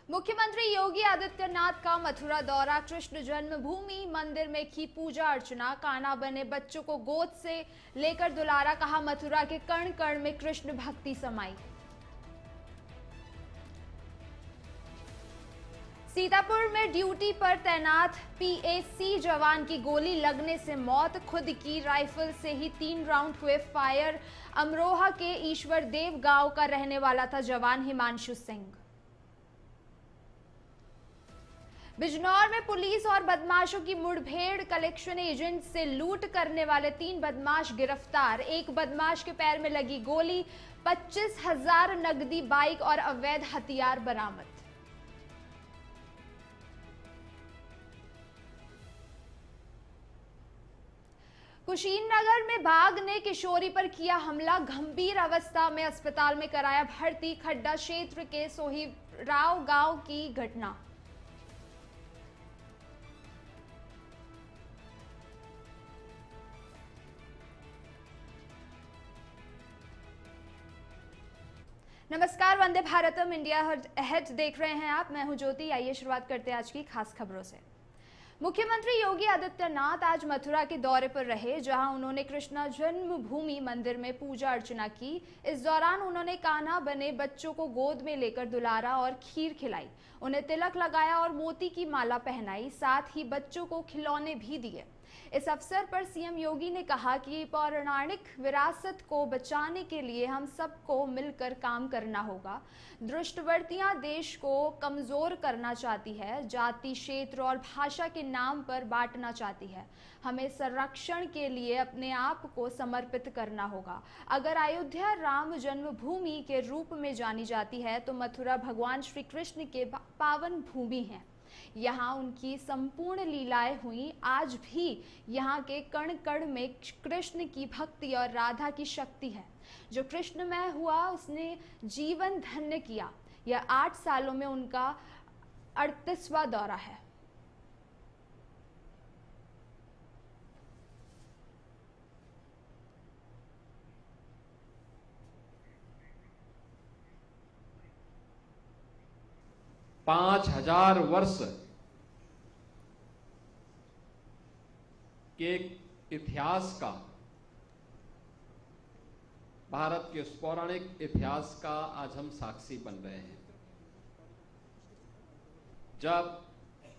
मुख्यमंत्री योगी आदित्यनाथ का मथुरा दौरा, कृष्ण जन्मभूमि मंदिर में की पूजा अर्चना, कान्हा बने बच्चों को गोद से लेकर दुलारा, कहा मथुरा के कण कण में कृष्ण भक्ति समाई। सीतापुर में ड्यूटी पर तैनात पीएसी जवान की गोली लगने से मौत, खुद की राइफल से ही 3 राउंड हुए फायर। अमरोहा के ईश्वर देव गांव का रहने वाला था जवान हिमांशु सिंह। बिजनौर में पुलिस और बदमाशों की मुठभेड़, कलेक्शन एजेंट से लूट करने वाले 3 बदमाश गिरफ्तार, एक बदमाश के पैर में लगी गोली, 25,000 नकदी, बाइक और अवैध हथियार बरामद। कुशीनगर में बाघ ने किशोरी पर किया हमला, गंभीर अवस्था में अस्पताल में कराया भर्ती, खड्डा क्षेत्र के सोहीराव गांव की घटना। नमस्कार, वंदे भारतम इंडिया अहेड देख रहे हैं आप। मैं हूं ज्योति। आइए शुरुआत करते हैं आज की खास खबरों से। मुख्यमंत्री योगी आदित्यनाथ आज मथुरा के दौरे पर रहे, जहां उन्होंने कृष्ण जन्मभूमि मंदिर में पूजा अर्चना की। इस दौरान उन्होंने कान्हा बने बच्चों को गोद में लेकर दुलारा और खीर खिलाई, उन्हें तिलक लगाया और मोती की माला पहनाई, साथ ही बच्चों को खिलौने भी दिए। इस अवसर पर सीएम योगी ने कहा कि पौराणिक विरासत को बचाने के लिए हम सबको मिलकर काम करना होगा। दुष्टवृत्तियां देश को कमजोर करना चाहती है, जाति, क्षेत्र और भाषा के नाम पर बांटना चाहती है। हमें संरक्षण के लिए अपने आप को समर्पित करना होगा। अगर अयोध्या राम जन्मभूमि के रूप में जानी जाती है तो मथुरा भगवान श्री कृष्ण के पावन भूमि है। यहाँ उनकी संपूर्ण लीलाएं हुई। आज भी यहाँ के कण कण में कृष्ण की भक्ति और राधा की शक्ति है। जो कृष्णमय हुआ उसने जीवन धन्य किया। यह 8 सालों में उनका 38वां दौरा है। पांच 5,000 वर्ष के इतिहास का, भारत के उस पौराणिक इतिहास का आज हम साक्षी बन रहे हैं। जब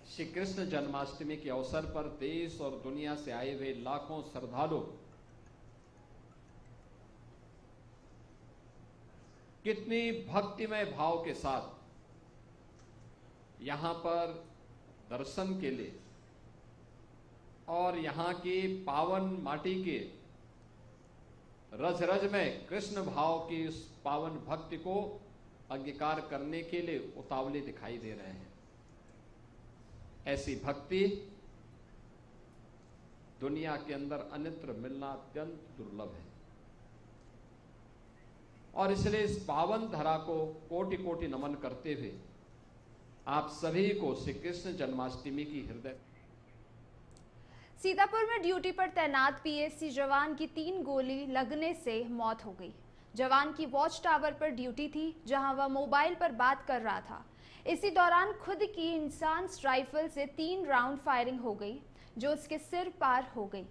श्री कृष्ण जन्माष्टमी के अवसर पर देश और दुनिया से आए हुए लाखों श्रद्धालु कितनी भक्तिमय भाव के साथ यहां पर दर्शन के लिए और यहां की पावन माटी के रज रज में कृष्ण भाव की उस पावन भक्ति को अंगीकार करने के लिए उतावले दिखाई दे रहे हैं। ऐसी भक्ति दुनिया के अंदर अन्यत्र मिलना अत्यंत दुर्लभ है और इसलिए इस पावन धरा को कोटि कोटि नमन करते हुए आप सभी को श्री कृष्ण जन्माष्टमी की हृदय। सीतापुर में ड्यूटी पर तैनात पीएसी जवान की 3 गोली लगने से मौत हो गई। जवान की वॉच टावर पर ड्यूटी थी, जहां वह मोबाइल पर बात कर रहा था। इसी दौरान खुद की इंसास राइफल से 3 राउंड फायरिंग हो गई, जो उसके सिर पार हो गई।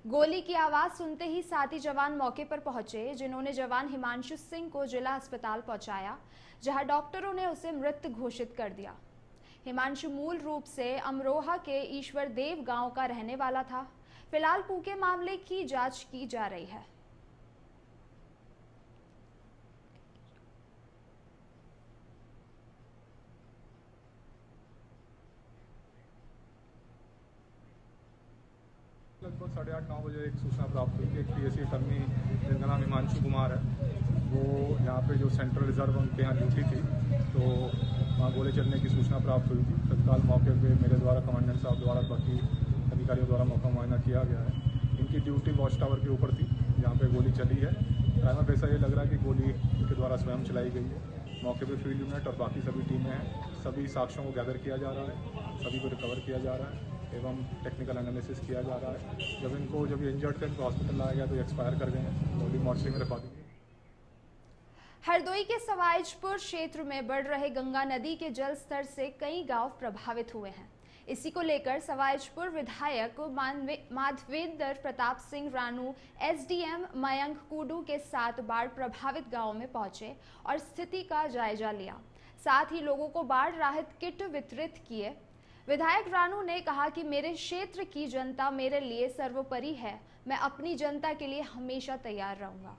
गोली की आवाज सुनते ही साथी जवान मौके पर पहुंचे, जिन्होंने जवान हिमांशु सिंह को जिला अस्पताल पहुंचाया, जहां डॉक्टरों ने उसे मृत घोषित कर दिया। हिमांशु मूल रूप से अमरोहा के ईश्वर देव गांव का रहने वाला था। फिलहाल पूरे मामले की जांच की जा रही है। लगभग 8:30-9 बजे एक सूचना प्राप्त हुई कि एक पीएसी कर्मी जिनका नाम हिमांशु कुमार है, वो यहाँ पे जो सेंट्रल रिजर्व उनके यहाँ ड्यूटी थी, तो वहाँ गोली चलने की सूचना प्राप्त हुई थी। तत्काल मौके पे मेरे द्वारा, कमांडेंट साहब द्वारा, बाकी अधिकारियों द्वारा मौका मुआयना किया गया है। इनकी ड्यूटी वॉच टावर के ऊपर थी, जहाँ पे गोली चली है। प्राइमा फेसा ये लग रहा है कि गोली इनके द्वारा स्वयं चलाई गई है। मौके पर फील्ड यूनिट और बाकी सभी टीमें हैं। सभी साक्ष्यों को गैदर किया जा रहा है, सभी को रिकवर किया जा रहा है एवं टेक्निकल एनालिसिस किया जा रहा है। जब ये इंजर्ड थे तो हॉस्पिटल लाया गया तो एक्सपायर कर गए हैं, बॉडी मॉर्चरी में रखवा दी। हर हरदोई के सवाईजपुर क्षेत्र में बढ़ रहे गंगा नदी के जल स्तर से कई गांव प्रभावित हुए हैं। इसी को लेकर सवाईजपुर विधायक माधवेंद्र प्रताप सिंह रानू एसडीएम मयंक कुडू के साथ बाढ़ प्रभावित गांवों में पहुंचे और स्थिति का जायजा लिया। साथ ही लोगों को बाढ़ राहत किट वितरित किए। विधायक रानू ने कहा कि मेरे क्षेत्र की जनता मेरे लिए सर्वोपरि है, मैं अपनी जनता के लिए हमेशा तैयार रहूंगा।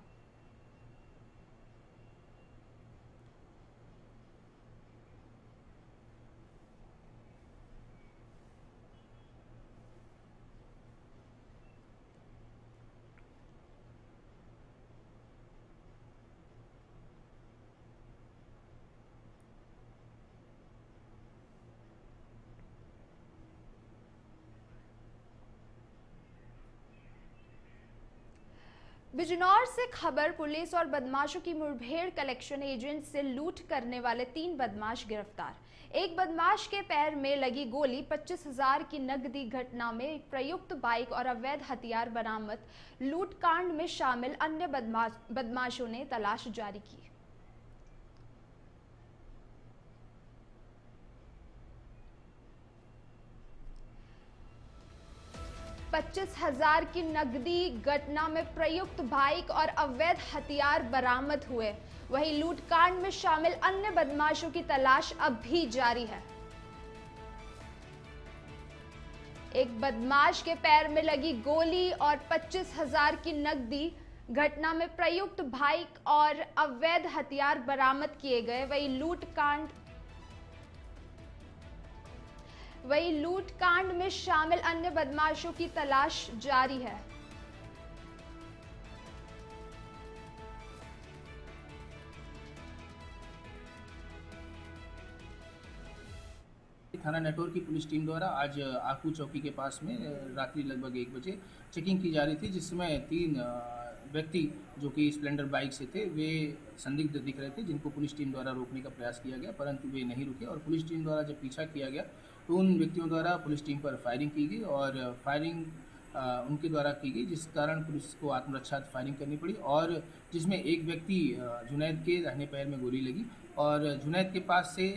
बिजनौर से खबर, पुलिस और बदमाशों की मुठभेड़, कलेक्शन एजेंट से लूट करने वाले 3 बदमाश गिरफ्तार। एक बदमाश के पैर में लगी गोली, 25,000 की नकदी। घटना में प्रयुक्त बाइक और अवैध हथियार बरामद। लूटकांड में शामिल अन्य बदमाशों ने तलाश जारी की। 25,000 की नकदी। घटना में प्रयुक्त बाइक और अवैध हथियार बरामद हुए। वहीं लूटकांड में शामिल अन्य बदमाशों की तलाश अब भी जारी है। एक बदमाश के पैर में लगी गोली और 25,000 की नकदी। घटना में प्रयुक्त बाइक और अवैध हथियार बरामद किए गए। वहीं लूटकांड में शामिल अन्य बदमाशों की तलाश जारी है। थाना नेटवर्क की पुलिस टीम द्वारा आज आकू चौकी के पास में रात्रि लगभग 1 बजे चेकिंग की जा रही थी, जिसमें 3 व्यक्ति जो कि स्प्लेंडर बाइक से थे, वे संदिग्ध दिख रहे थे, जिनको पुलिस टीम द्वारा रोकने का प्रयास किया गया, परंतु वे नहीं रुके और पुलिस टीम द्वारा जब पीछा किया गया तो उन व्यक्तियों द्वारा पुलिस टीम पर फायरिंग की गई और फायरिंग उनके द्वारा की गई, जिस कारण पुलिस को आत्मरक्षा फायरिंग करनी पड़ी और जिसमें एक व्यक्ति जुनैद के दाहिने पैर में गोली लगी और जुनैद के पास से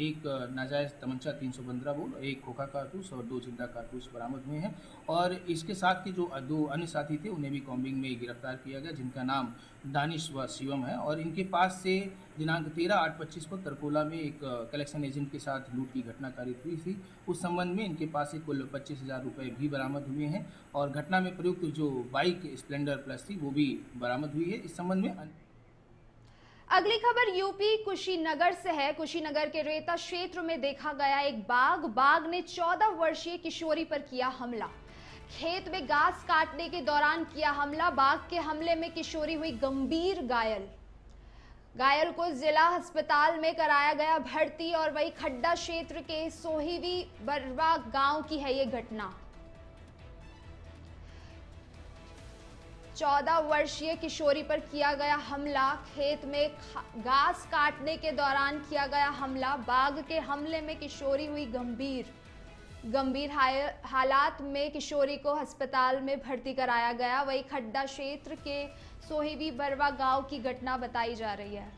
एक नाजायज़ तमंचा 315 बोल, एक खोखा कारतूस और 2 जिंदा कारतूस बरामद हुए हैं और इसके साथ के जो 2 अन्य साथी थे उन्हें भी कॉम्बिंग में गिरफ्तार किया गया, जिनका नाम दानिश व शिवम है और इनके पास से दिनांक 13/8/25 को तरकोला में एक कलेक्शन एजेंट के साथ लूट की घटना कारित हुई थी। उस संबंध में इनके पास से कुल 25,000 रुपये भी बरामद हुए हैं और घटना में प्रयुक्त जो बाइक स्प्लेंडर प्लस थी वो भी बरामद हुई है। इस संबंध में अगली खबर यूपी कुशीनगर से है। कुशीनगर के रेता क्षेत्र में देखा गया एक बाघ ने 14 वर्षीय किशोरी पर किया हमला। खेत में घास काटने के दौरान किया हमला। बाघ के हमले में किशोरी हुई गंभीर घायल को जिला अस्पताल में कराया गया भर्ती और वही खड्डा क्षेत्र के सोहिवी बरवा गांव की है ये घटना। 14 वर्षीय किशोरी पर किया गया हमला। खेत में घास काटने के दौरान किया गया हमला। बाघ के हमले में किशोरी हुई गंभीर हालात में किशोरी को अस्पताल में भर्ती कराया गया। वही खड्डा क्षेत्र के सोहिवी बरवा गांव की घटना बताई जा रही है।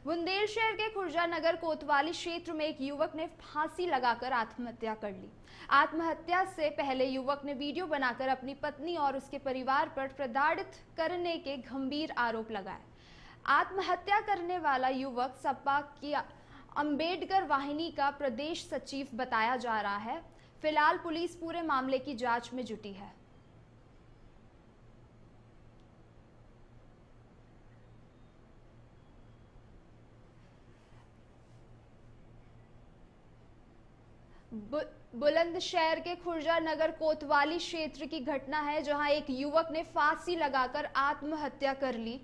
बुंदेलशहर के खुर्जा नगर कोतवाली क्षेत्र में एक युवक ने फांसी लगाकर आत्महत्या कर ली। आत्महत्या से पहले युवक ने वीडियो बनाकर अपनी पत्नी और उसके परिवार पर प्रताड़ित करने के गंभीर आरोप लगाए। आत्महत्या करने वाला युवक सपा की अंबेडकर वाहिनी का प्रदेश सचिव बताया जा रहा है। फिलहाल पुलिस पूरे मामले की जांच में जुटी है। बुलंदशहर के खुर्जा नगर कोतवाली क्षेत्र की घटना है, जहां एक युवक ने फांसी लगाकर आत्महत्या कर ली।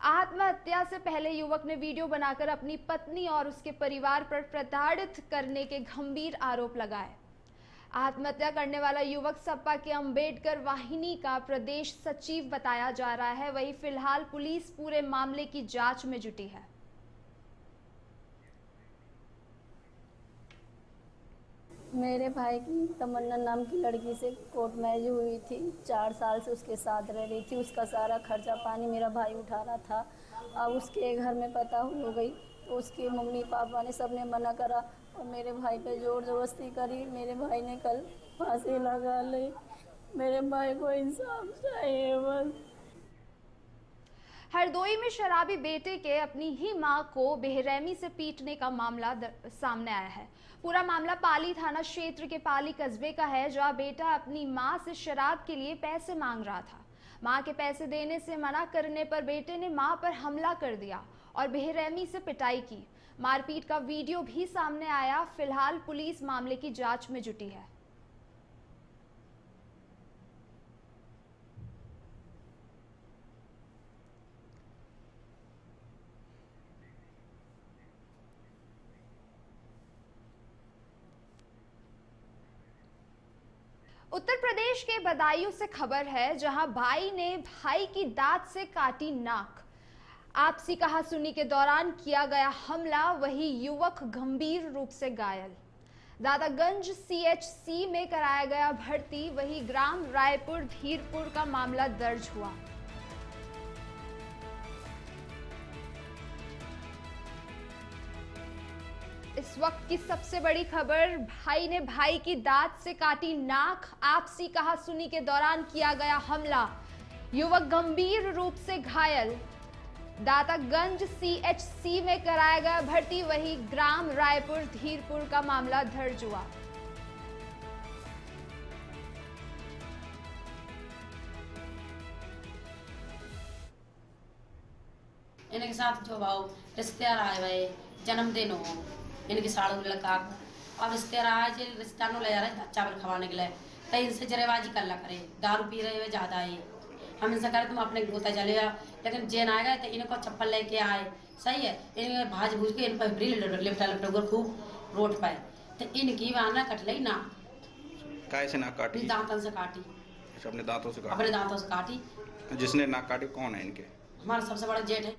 आत्महत्या से पहले युवक ने वीडियो बनाकर अपनी पत्नी और उसके परिवार पर प्रताड़ित करने के गंभीर आरोप लगाए। आत्महत्या करने वाला युवक सपा के अंबेडकर वाहिनी का प्रदेश सचिव बताया जा रहा है। वहीं फिलहाल पुलिस पूरे मामले की जांच में जुटी है। मेरे भाई की तमन्ना नाम की लड़की से कोर्ट मैरिज हुई थी। 4 साल से उसके साथ रह रही थी। उसका सारा खर्चा पानी मेरा भाई उठा रहा था। अब उसके घर में पता हो गई तो उसके मम्मी पापा ने सबने मना करा और मेरे भाई पे जोर जबरदस्ती करी। मेरे भाई ने कल फांसी लगा ली। मेरे भाई को इंसाफ चाहिए बस। हरदोई में शराबी बेटे के अपनी ही मां को बेरहमी से पीटने का मामला सामने आया है। पूरा मामला पाली थाना क्षेत्र के पाली कस्बे का है, जहां बेटा अपनी मां से शराब के लिए पैसे मांग रहा था। मां के पैसे देने से मना करने पर बेटे ने मां पर हमला कर दिया और बेरहमी से पिटाई की। मारपीट का वीडियो भी सामने आया। फिलहाल पुलिस मामले की जांच में जुटी है। उत्तर प्रदेश के बदायूं से खबर है, जहां भाई ने भाई की दांत से काटी नाक। आपसी कहासुनी के दौरान किया गया हमला, वही युवक गंभीर रूप से घायल। दादागंज सीएचसी में कराया गया भर्ती। वही ग्राम रायपुर धीरपुर का मामला दर्ज हुआ। इस वक्त की सबसे बड़ी खबर, भाई ने भाई की दांत से काटी नाक। आपसी कहासुनी के दौरान किया गया हमला, युवक गंभीर रूप से घायल। दातागंज सीएचसी में कराया गया भर्ती। वही ग्राम रायपुर धीरपुर का मामला दर्ज हुआ। इनके साथ जो भाव रिश्तेदार आए हुए जन्मदिन हो इनके साड़ू लड़का अब रिश्तेदार आए जो रिश्तेदारों ले जा रहे चावल खवाने के लिए, तो इनसे जरेबाजी कर ला करे। दारू पी रहे हुए ज्यादा है। हम इनसे करें तुम अपने गोता चले जाओ, लेकिन जेन आएगा तो इनको चप्पल लेके आए। सही है, इन भाज भूज के इन पर लिपटा खूब रोड पाए तो इनकी वाना कट ली ना। कैसे नाक काटी? दांतों से काटी। अपने दांतों से काटी? अपने दांतों से काटी। जिसने नाक काटी कौन है इनके? हमारा सबसे बड़ा जेठ है।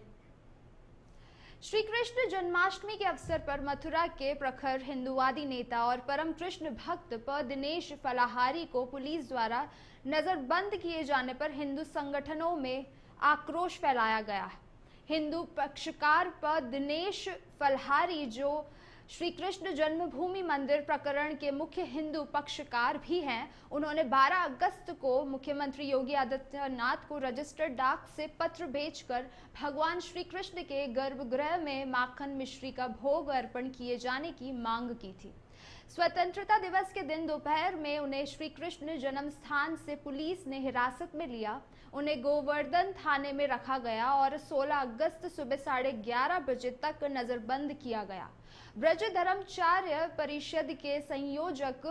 श्री कृष्ण जन्माष्टमी के अवसर पर मथुरा के प्रखर हिंदुवादी नेता और परम कृष्ण भक्त प दिनेश फलाहारी को पुलिस द्वारा नजरबंद किए जाने पर हिंदू संगठनों में आक्रोश फैलाया गया है। हिंदू पक्षकार प दिनेश फलाहारी, जो श्री कृष्ण जन्मभूमि मंदिर प्रकरण के मुख्य हिंदू पक्षकार भी हैं, उन्होंने 12 अगस्त को मुख्यमंत्री योगी आदित्यनाथ को रजिस्टर्ड डाक से पत्र भेजकर भगवान श्री कृष्ण के गर्भगृह में माखन मिश्री का भोग अर्पण किए जाने की मांग की थी। स्वतंत्रता दिवस के दिन दोपहर में उन्हें श्री कृष्ण जन्म स्थान से पुलिस ने हिरासत में लिया। उन्हें गोवर्धन थाने में रखा गया और 16 अगस्त सुबह 11:30 बजे तक नजरबंद किया गया। ब्रज धर्मचार्य परिषद के संयोजक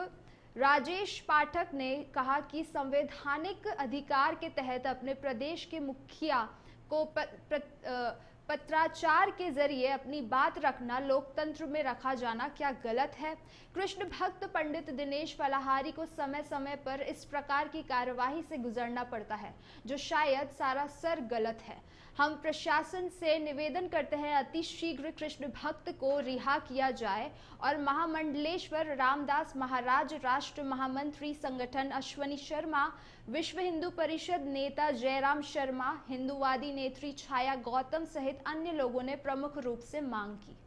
राजेश पाठक ने कहा कि संवैधानिक अधिकार के तहत अपने प्रदेश के मुखिया को पत्राचार के जरिए अपनी बात रखना लोकतंत्र में रखा जाना क्या गलत है? कृष्ण भक्त पंडित दिनेश फलाहारी को समय समय पर इस प्रकार की कार्यवाही से गुजरना पड़ता है, जो शायद सरासर गलत है। हम प्रशासन से निवेदन करते हैं अति शीघ्र कृष्ण भक्त को रिहा किया जाए और महामंडलेश्वर रामदास महाराज, राष्ट्र महामंत्री संगठन अश्वनी शर्मा, विश्व हिंदू परिषद नेता जयराम शर्मा, हिंदूवादी नेत्री छाया गौतम सहित अन्य लोगों ने प्रमुख रूप से मांग की।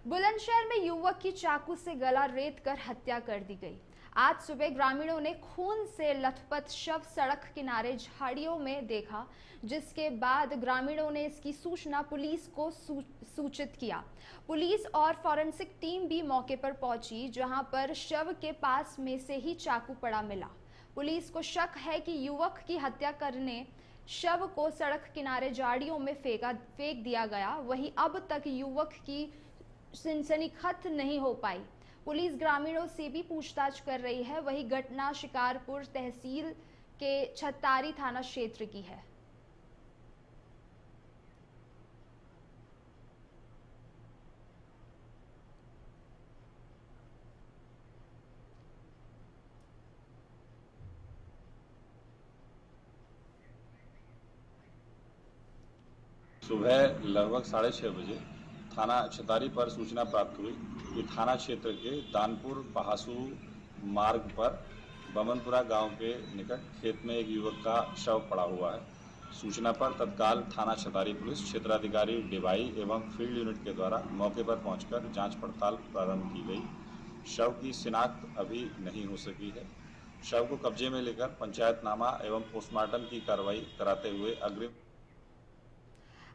बुलंदशहर में युवक की चाकू से गला रेत कर हत्या कर दी गई। आज सुबह ग्रामीणों ने खून से लथपथ शव सड़क किनारे झाड़ियों में देखा, जिसके बाद ग्रामीणों ने इसकी सूचना पुलिस को सूचित किया। पुलिस और फॉरेंसिक टीम भी मौके पर पहुंची, जहां पर शव के पास में से ही चाकू पड़ा मिला। पुलिस को शक है कि युवक की हत्या करने शव को सड़क किनारे झाड़ियों में फेंक दिया गया। वहीं अब तक युवक की सनसनीखेज नहीं हो पाई। पुलिस ग्रामीणों से भी पूछताछ कर रही है। वही घटना शिकारपुर तहसील के छतारी थाना क्षेत्र की है। सुबह लगभग 6:30 बजे थाना छतारी पर सूचना प्राप्त हुई कि थाना क्षेत्र के दानपुर पहासू मार्ग पर बमनपुरा गांव के निकट खेत में एक युवक का शव पड़ा हुआ है। सूचना पर तत्काल थाना छतारी पुलिस क्षेत्राधिकारी डिवाई एवं फील्ड यूनिट के द्वारा मौके पर पहुंचकर जांच पड़ताल प्रारंभ की गई। शव की शिनाख्त अभी नहीं हो सकी है। शव को कब्जे में लेकर पंचायतनामा एवं पोस्टमार्टम की कार्रवाई कराते हुए अग्रिम।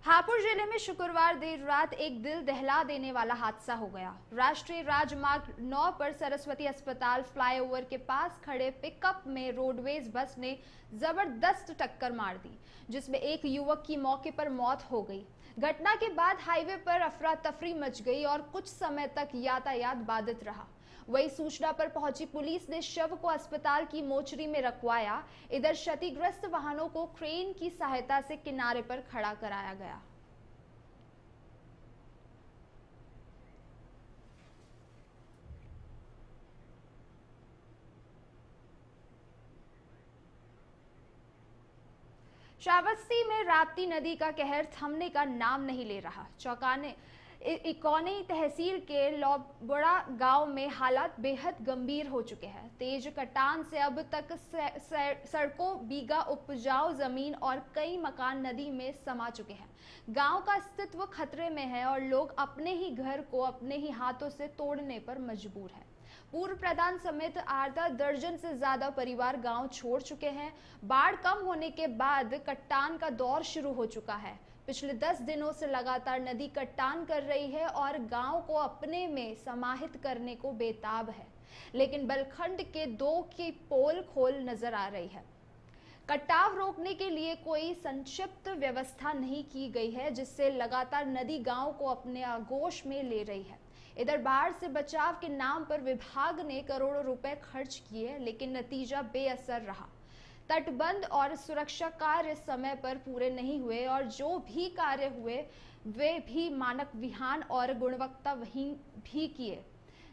हापुड़ जिले में शुक्रवार देर रात एक दिल दहला देने वाला हादसा हो गया। राष्ट्रीय राजमार्ग 9 पर सरस्वती अस्पताल फ्लाईओवर के पास खड़े पिकअप में रोडवेज बस ने जबरदस्त टक्कर मार दी, जिसमें एक युवक की मौके पर मौत हो गई। घटना के बाद हाईवे पर अफरा तफरी मच गई और कुछ समय तक यातायात बाधित रहा। वही सूचना पर पहुंची पुलिस ने शव को अस्पताल की मोचरी में रखवाया। इधर क्षतिग्रस्त वाहनों को क्रेन की सहायता से किनारे पर खड़ा कराया गया। श्रावस्ती में राप्ती नदी का कहर थमने का नाम नहीं ले रहा। इकौनी तहसील के लौबड़ा गांव में हालात बेहद गंभीर हो चुके हैं। तेज कटान से अब तक सड़कों, बीघा उपजाऊ जमीन और कई मकान नदी में समा चुके हैं। गांव का अस्तित्व खतरे में है और लोग अपने ही घर को अपने ही हाथों से तोड़ने पर मजबूर हैं। पूर्व प्रधान समेत आधा दर्जन से ज्यादा परिवार गांव छोड़ चुके हैं। बाढ़ कम होने के बाद कट्टान का दौर शुरू हो चुका है। पिछले 10 दिनों से लगातार नदी कट्टान कर रही है और गांव को अपने में समाहित करने को बेताब है, लेकिन बलखंड के 2 की पोल खोल नजर आ रही है। कटाव रोकने के लिए कोई संक्षिप्त व्यवस्था नहीं की गई है, जिससे लगातार नदी गांव को अपने आगोश में ले रही है। इधर बाढ़ से बचाव के नाम पर विभाग ने करोड़ों रुपए खर्च किए, लेकिन नतीजा बेअसर रहा। तटबंध और सुरक्षा कार्य समय पर पूरे नहीं हुए और जो भी कार्य हुए वे भी मानक विहीन और गुणवत्ताहीन भी किए,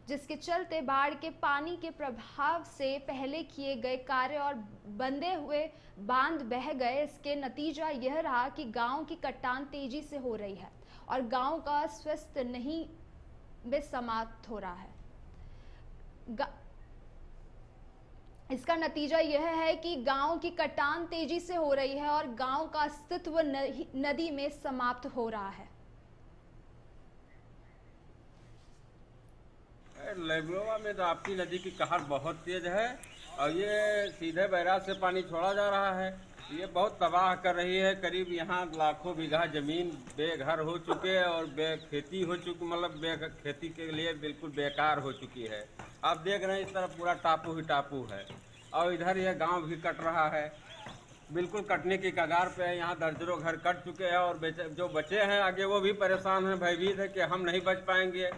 जिसके चलते बाढ़ के पानी के प्रभाव से पहले किए गए कार्य और बंधे हुए बांध बह गए। इसके नतीजा यह रहा कि गांव की कटान तेजी से हो रही है और गांव का स्वस्थ नहीं में समाप्त हो रहा है। इसका नतीजा यह है कि गांव की कटान तेजी से हो रही है और गांव का अस्तित्व नदी में समाप्त हो रहा है। लेबरोवा में राप्ती नदी की कहर बहुत तेज है और ये सीधे बैराज से पानी छोड़ा जा रहा है। ये बहुत तबाह कर रही है। करीब यहाँ लाखों बीघा जमीन बेघर हो चुके हैं और खेती हो चुकी, मतलब खेती के लिए बिल्कुल बेकार हो चुकी है। आप देख रहे हैं इस तरफ पूरा टापू ही टापू है और इधर यह गांव भी कट रहा है, बिल्कुल कटने की कगार पे है। यहाँ दर्जनों घर कट चुके हैं और जो बचे हैं आगे वो भी परेशान हैं, भयभीत है कि हम नहीं बच पाएंगे।